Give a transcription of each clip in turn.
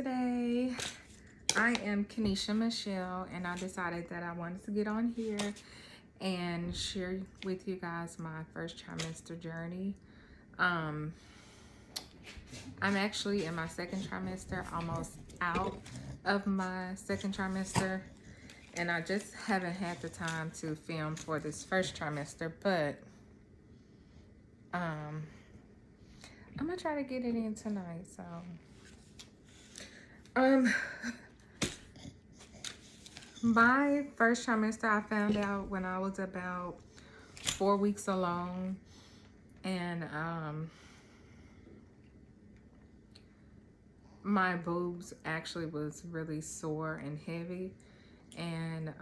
today. I am Kenesha Michelle, and I decided that I wanted to get on here and share with you guys my first trimester journey. I'm actually in my second trimester, almost out of my second trimester, and I just haven't had the time to film for this first trimester, but I'm gonna try to get it in tonight. So my first trimester I found out when I was about 4 weeks along, and my boobs actually was really sore and heavy, and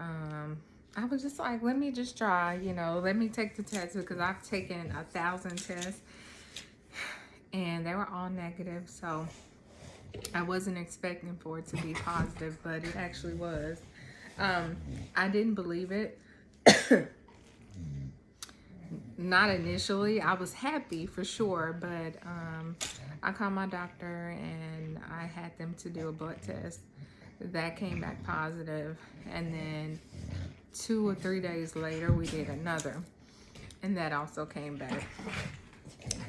I was just like, let me just try, let me take the test, because I've taken 1,000 tests and they were all negative. So I wasn't expecting for it to be positive, but it actually was. I didn't believe it. Not initially. I was happy for sure, but I called my doctor and I had them to do a blood test. That came back positive, and then 2 or 3 days later we did another, and that also came back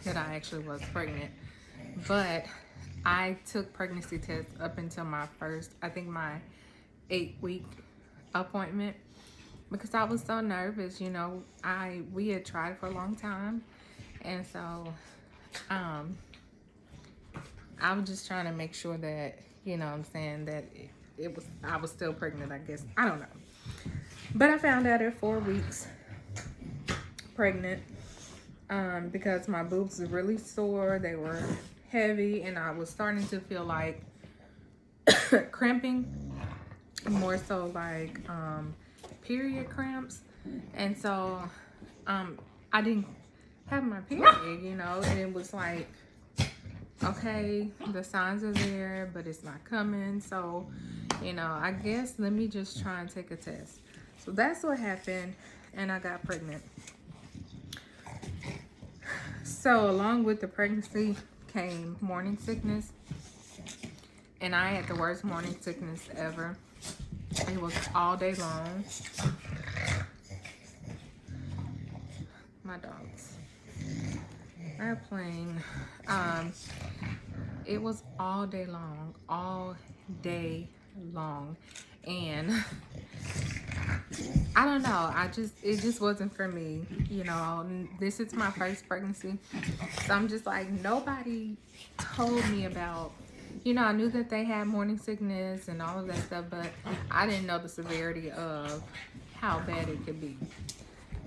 that I actually was pregnant. But I took pregnancy tests up until my 8-week appointment, because I was so nervous. We had tried for a long time, and so I was just trying to make sure that, that I was still pregnant, I guess. I don't know. But I found out at 4 weeks pregnant, because my boobs were really sore, they were heavy, and I was starting to feel like cramping, more so like period cramps. And so I didn't have my period, and it was like, okay, the signs are there, but it's not coming. So, I guess let me just try and take a test. So that's what happened, and I got pregnant. So along with the pregnancy came morning sickness, and I had the worst morning sickness ever. It was all day long. My dogs are playing. It was all day long, and I don't know, it just wasn't for me. This is my first pregnancy, so I'm just like, nobody told me about, I knew that they had morning sickness and all of that stuff, but I didn't know the severity of how bad it could be.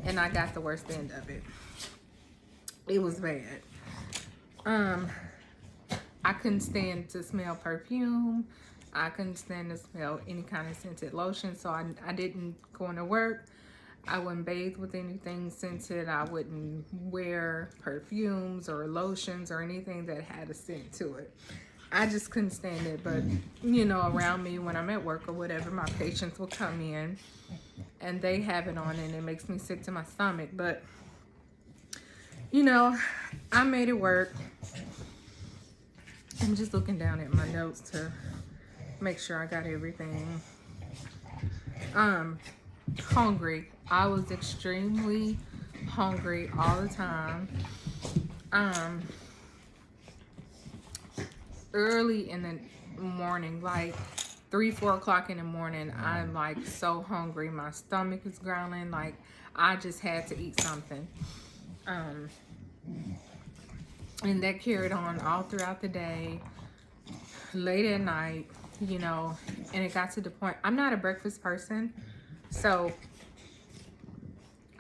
And I got the worst end of it. It was bad. I couldn't stand to smell perfume. I couldn't stand to smell any kind of scented lotion. So I didn't go into work. I wouldn't bathe with anything scented. I wouldn't wear perfumes or lotions or anything that had a scent to it. I just couldn't stand it. But, around me when I'm at work or whatever, my patients will come in and they have it on, and it makes me sick to my stomach. But, I made it work. I'm just looking down at my notes to make sure I got everything. Hungry. I was extremely hungry all the time. Early in the morning, like 3-4 o'clock in the morning, I'm like so hungry. My stomach is growling, like I just had to eat something. And that carried on all throughout the day, late at night, and it got to the point, I'm not a breakfast person, so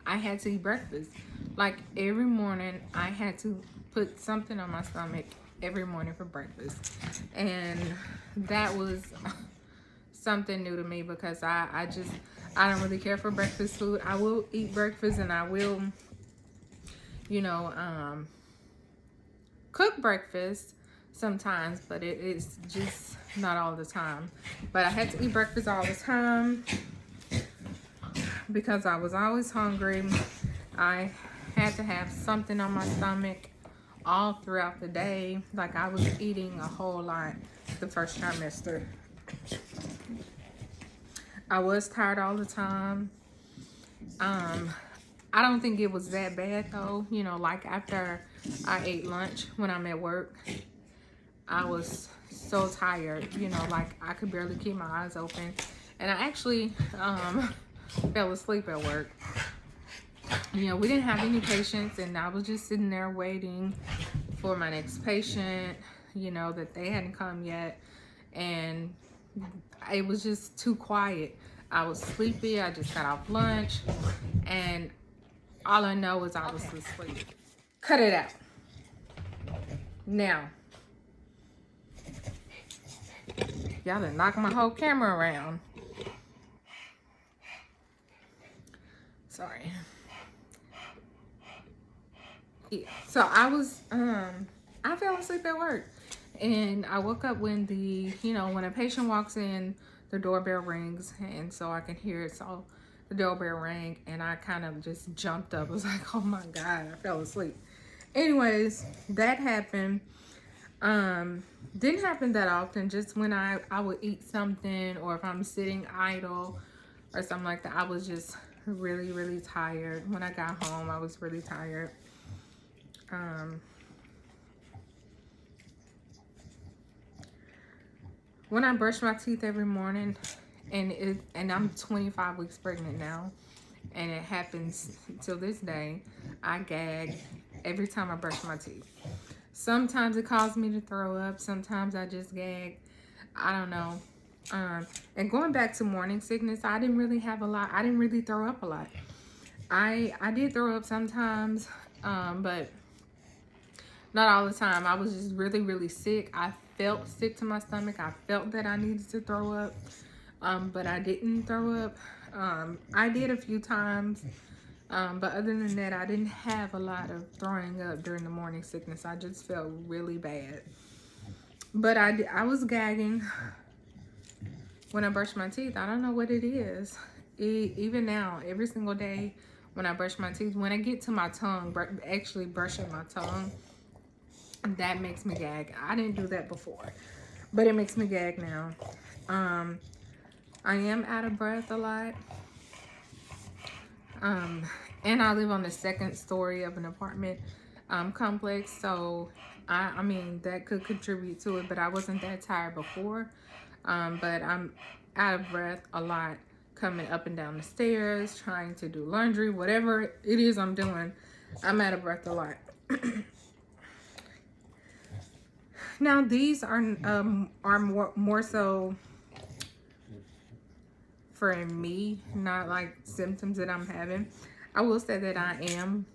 I had to eat breakfast. Like every morning, I had to put something on my stomach every morning for breakfast. And that was something new to me, because I don't really care for breakfast food. I will eat breakfast, and I will, cook breakfast sometimes, but it's just not all the time. But I had to eat breakfast all the time because I was always hungry. I had to have something on my stomach all throughout the day. Like I was eating a whole lot the first trimester. I was tired all the time. I don't think it was that bad though. You know, like after I ate lunch when I'm at work, I was so tired, you know, like I could barely keep my eyes open. And I actually fell asleep at work. You know, we didn't have any patients, and I was just sitting there waiting for my next patient, you know, that they hadn't come yet. And it was just too quiet. I was sleepy. I just got off lunch, and all I know is I was asleep. Cut it out. Now, y'all done knocked my whole camera around. Sorry. Yeah. So I fell asleep at work, and I woke up when when a patient walks in, the doorbell rings, and so I can hear it. So the doorbell rang, and I kind of just jumped up. I was like, oh my God, I fell asleep. Anyways, that happened. Didn't happen that often, just when I would eat something, or if I'm sitting idle or something like that. I was just really, really tired. When I got home, I was really tired. When I brush my teeth every morning, and I'm 25 weeks pregnant now, and it happens till this day, I gag every time I brush my teeth. Sometimes it causes me to throw up. Sometimes I just gag. I don't know. And going back to morning sickness, I didn't really have a lot. I didn't really throw up a lot. I did throw up sometimes, but not all the time. I was just really, really sick. I felt sick to my stomach. I felt that I needed to throw up, but I didn't throw up. I did a few times, but other than that, I didn't have a lot of throwing up during the morning sickness. I just felt really bad. But I was gagging when I brush my teeth. I don't know what it is. Even now, every single day when I brush my teeth, when I get to my tongue, actually brushing my tongue, that makes me gag. I didn't do that before, but it makes me gag now. I am out of breath a lot. And I live on the second story of an apartment complex, so I mean that could contribute to it, but I wasn't that tired before. But I'm out of breath a lot coming up and down the stairs, trying to do laundry, whatever it is I'm doing, I'm out of breath a lot. Now these are more so for me, not like symptoms that I'm having. I will say that I am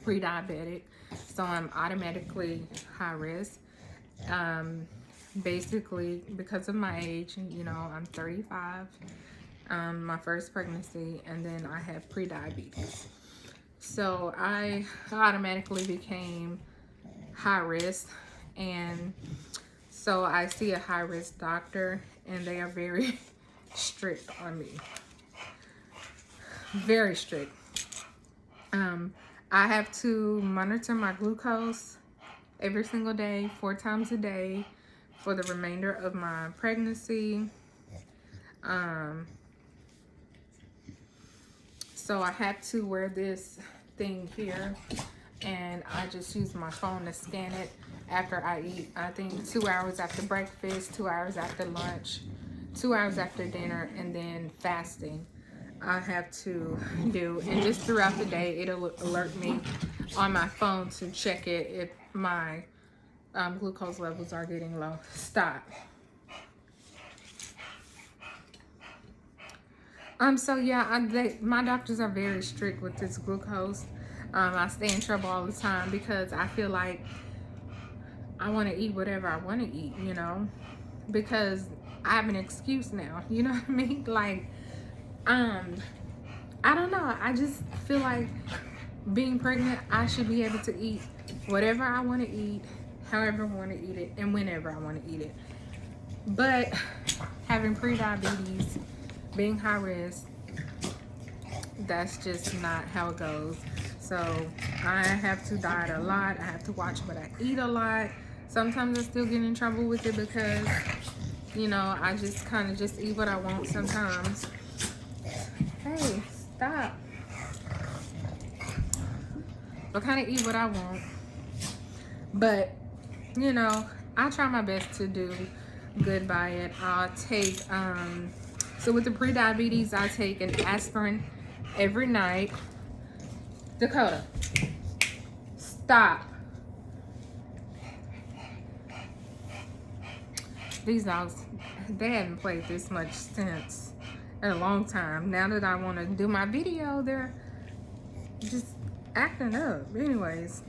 pre-diabetic, so I'm automatically high risk. Basically because of my age, you know, I'm 35, my first pregnancy, and then I have pre-diabetes. So I automatically became high risk, and so I see a high risk doctor, and they are very strict on me. Very strict. I have to monitor my glucose every single day, 4 times a day, for the remainder of my pregnancy. So I have to wear this thing here, and I just use my phone to scan it after I eat. I think 2 hours after breakfast, 2 hours after lunch, 2 hours after dinner, and then fasting I have to do. And just throughout the day, it'll alert me on my phone to check it if my glucose levels are getting low. Stop. So yeah, my doctors are very strict with this glucose. I stay in trouble all the time because I feel like I want to eat whatever I want to eat, you know, because I have an excuse now, you know what I mean? Like, I don't know. I just feel like being pregnant, I should be able to eat whatever I want to eat, however I want to eat it, and whenever I want to eat it. But having pre-diabetes, being high risk, that's just not how it goes. So I have to diet a lot. I have to watch what I eat a lot. Sometimes I still get in trouble with it because, you know, I just kind of just eat what I want sometimes. Hey, stop. I kind of eat what I want. But, you know, I try my best to do good by it. I'll take, so with the pre-diabetes, I take an aspirin every night. Dakota, stop. These dogs, they haven't played this much since a long time. Now that I want to do my video, they're just acting up. Anyways,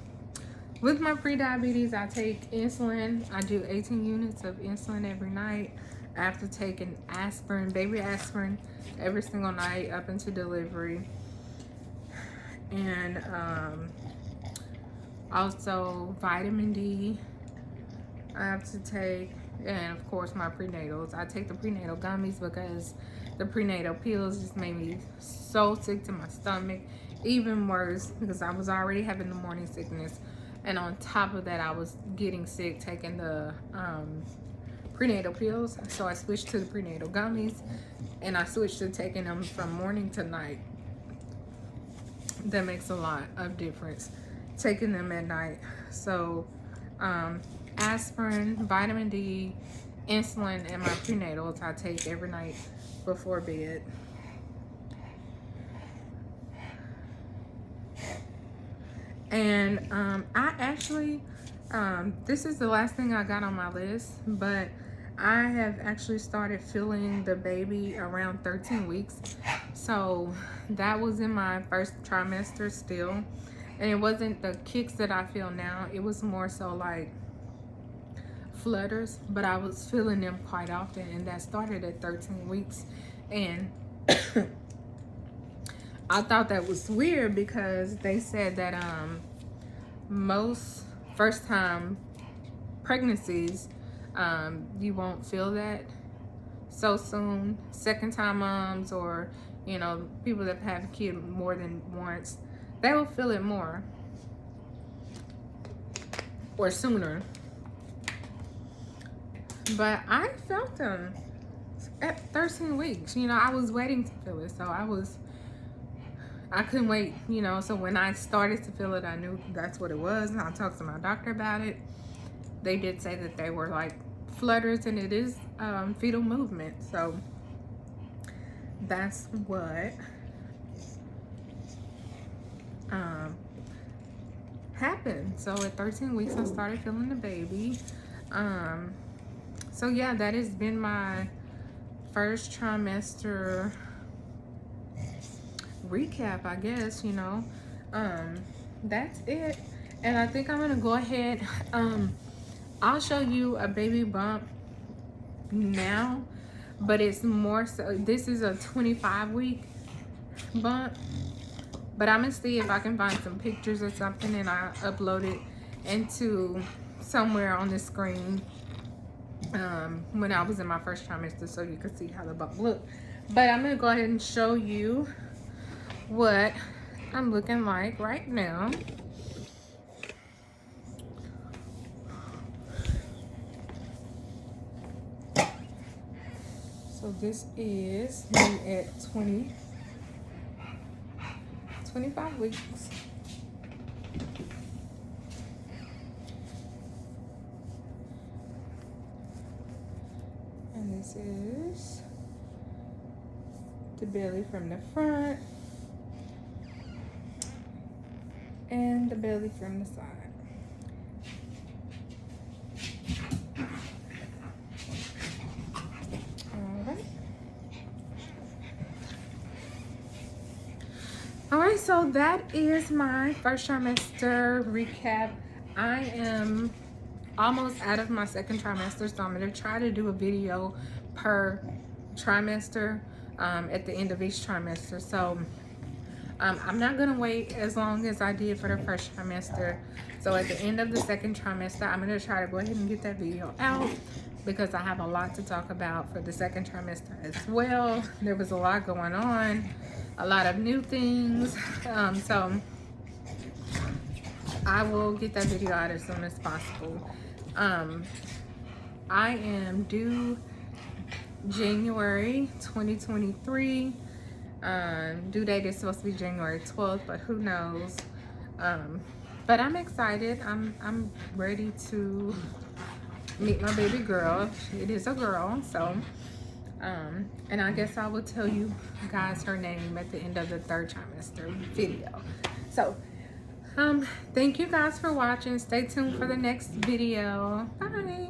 with my pre-diabetes, I take insulin. I do 18 units of insulin every night. I have to take an aspirin, baby aspirin, every single night up into delivery. And also vitamin D I have to take. And of course my prenatals. I take the prenatal gummies because the prenatal pills just made me so sick to my stomach. Even worse because I was already having the morning sickness. And on top of that, I was getting sick taking the prenatal pills. So I switched to the prenatal gummies. And I switched to taking them from morning to night. That makes a lot of difference, taking them at night. So aspirin, vitamin D, insulin, and my prenatals I take every night before bed. And I actually, this is the last thing I got on my list, but I have actually started feeling the baby around 13 weeks. So that was in my first trimester still. And it wasn't the kicks that I feel now. It was more so like flutters, but I was feeling them quite often, and that started at 13 weeks. And I thought that was weird because they said that most first time pregnancies, you won't feel that so soon. Second time moms, or you know, people that have a kid more than once, they will feel it more or sooner. But I felt them at 13 weeks. You know, I was waiting to feel it. So I couldn't wait, you know. So when I started to feel it, I knew that's what it was. And I talked to my doctor about it. They did say that they were like flutters, and it is fetal movement. So that's what happened. So at 13 weeks, I started feeling the baby. So yeah, that has been my first trimester recap, I guess, you know. That's it. And I think I'm gonna go ahead, I'll show you a baby bump now, but it's more so, this is a 25-week bump, but I'm gonna see if I can find some pictures or something, and I upload it into somewhere on the screen when I was in my first trimester, so you can see how the bump looked. But I'm gonna go ahead and show you what I'm looking like right now. So this is me at 25 weeks. And this is the belly from the front and the belly from the side. Alright, so that is my first trimester recap. I am almost out of my second trimester, so I'm going to try to do a video per trimester at the end of each trimester. So I'm not going to wait as long as I did for the first trimester. So at the end of the second trimester, I'm going to try to go ahead and get that video out, because I have a lot to talk about for the second trimester as well. There was a lot going on, a lot of new things. So I will get that video out as soon as possible. I am due January 2023. Due date is supposed to be January 12th, but who knows. But I'm excited. I'm ready to meet my baby girl. It is a girl, so and I guess I will tell you guys her name at the end of the 3rd trimester video. So thank you guys for watching. Stay tuned for the next video. Bye.